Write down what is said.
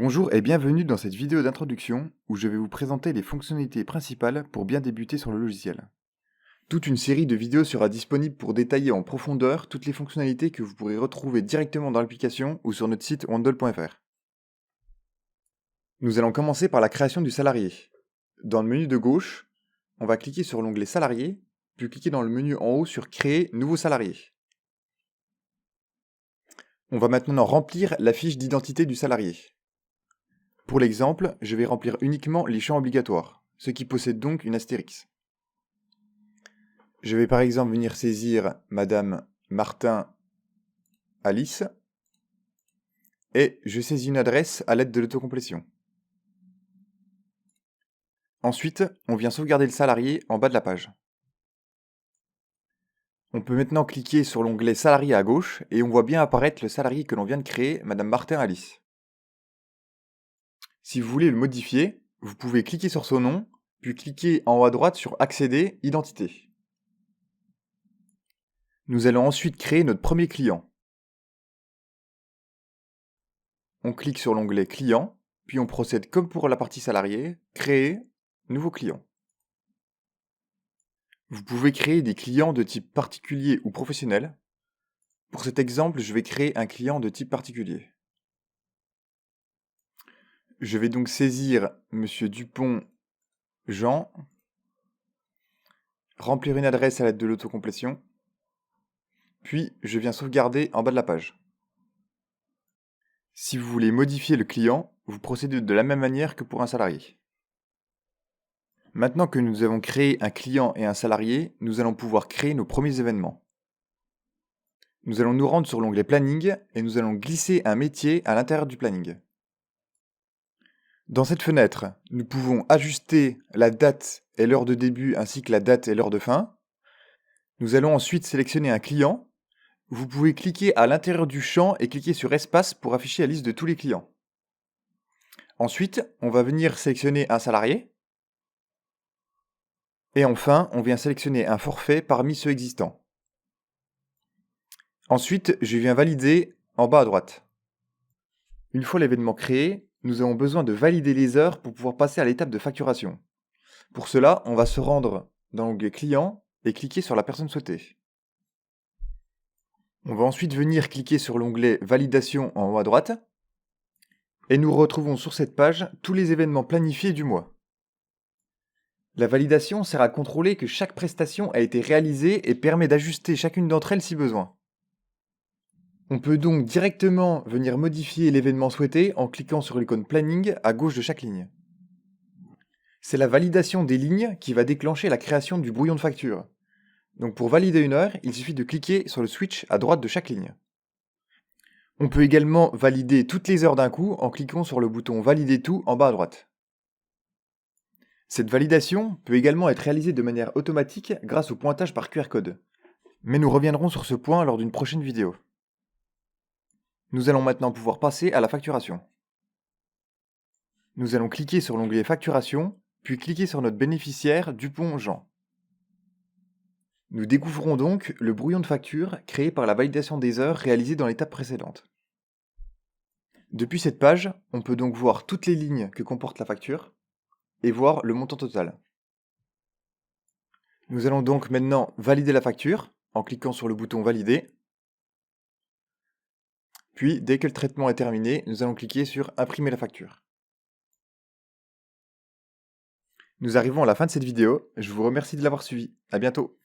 Bonjour et bienvenue dans cette vidéo d'introduction où je vais vous présenter les fonctionnalités principales pour bien débuter sur le logiciel. Toute une série de vidéos sera disponible pour détailler en profondeur toutes les fonctionnalités que vous pourrez retrouver directement dans l'application ou sur notre site wandle.fr. Nous allons commencer par la création du salarié. Dans le menu de gauche, on va cliquer sur l'onglet Salarié, puis cliquer dans le menu en haut sur Créer nouveau salarié. On va maintenant remplir la fiche d'identité du salarié. Pour l'exemple, je vais remplir uniquement les champs obligatoires, ceux qui possèdent donc une astérix. Je vais par exemple venir saisir Madame Martin Alice et je saisis une adresse à l'aide de l'autocomplétion. Ensuite, on vient sauvegarder le salarié en bas de la page. On peut maintenant cliquer sur l'onglet Salarié à gauche et on voit bien apparaître le salarié que l'on vient de créer, Madame Martin Alice. Si vous voulez le modifier, vous pouvez cliquer sur son nom, puis cliquer en haut à droite sur Accéder, Identité. Nous allons ensuite créer notre premier client. On clique sur l'onglet Client, puis on procède comme pour la partie salarié, Créer, Nouveau client. Vous pouvez créer des clients de type particulier ou professionnel. Pour cet exemple, je vais créer un client de type particulier. Je vais donc saisir Monsieur Dupont Jean, remplir une adresse à l'aide de l'autocomplétion, puis je viens sauvegarder en bas de la page. Si vous voulez modifier le client, vous procédez de la même manière que pour un salarié. Maintenant que nous avons créé un client et un salarié, nous allons pouvoir créer nos premiers événements. Nous allons nous rendre sur l'onglet Planning et nous allons glisser un métier à l'intérieur du planning. Dans cette fenêtre, nous pouvons ajuster la date et l'heure de début ainsi que la date et l'heure de fin. Nous allons ensuite sélectionner un client. Vous pouvez cliquer à l'intérieur du champ et cliquer sur Espace pour afficher la liste de tous les clients. Ensuite, on va venir sélectionner un salarié. Et enfin, on vient sélectionner un forfait parmi ceux existants. Ensuite, je viens valider en bas à droite. Une fois l'événement créé, nous avons besoin de valider les heures pour pouvoir passer à l'étape de facturation. Pour cela, on va se rendre dans l'onglet Client et cliquer sur la personne souhaitée. On va ensuite venir cliquer sur l'onglet Validation en haut à droite et nous retrouvons sur cette page tous les événements planifiés du mois. La validation sert à contrôler que chaque prestation a été réalisée et permet d'ajuster chacune d'entre elles si besoin. On peut donc directement venir modifier l'événement souhaité en cliquant sur l'icône Planning à gauche de chaque ligne. C'est la validation des lignes qui va déclencher la création du brouillon de facture. Donc pour valider une heure, il suffit de cliquer sur le switch à droite de chaque ligne. On peut également valider toutes les heures d'un coup en cliquant sur le bouton Valider tout en bas à droite. Cette validation peut également être réalisée de manière automatique grâce au pointage par QR code. Mais nous reviendrons sur ce point lors d'une prochaine vidéo. Nous allons maintenant pouvoir passer à la facturation. Nous allons cliquer sur l'onglet Facturation, puis cliquer sur notre bénéficiaire Dupont Jean. Nous découvrons donc le brouillon de facture créé par la validation des heures réalisée dans l'étape précédente. Depuis cette page, on peut donc voir toutes les lignes que comporte la facture et voir le montant total. Nous allons donc maintenant valider la facture en cliquant sur le bouton Valider. Puis, dès que le traitement est terminé, nous allons cliquer sur Imprimer la facture. Nous arrivons à la fin de cette vidéo, je vous remercie de l'avoir suivi. À bientôt.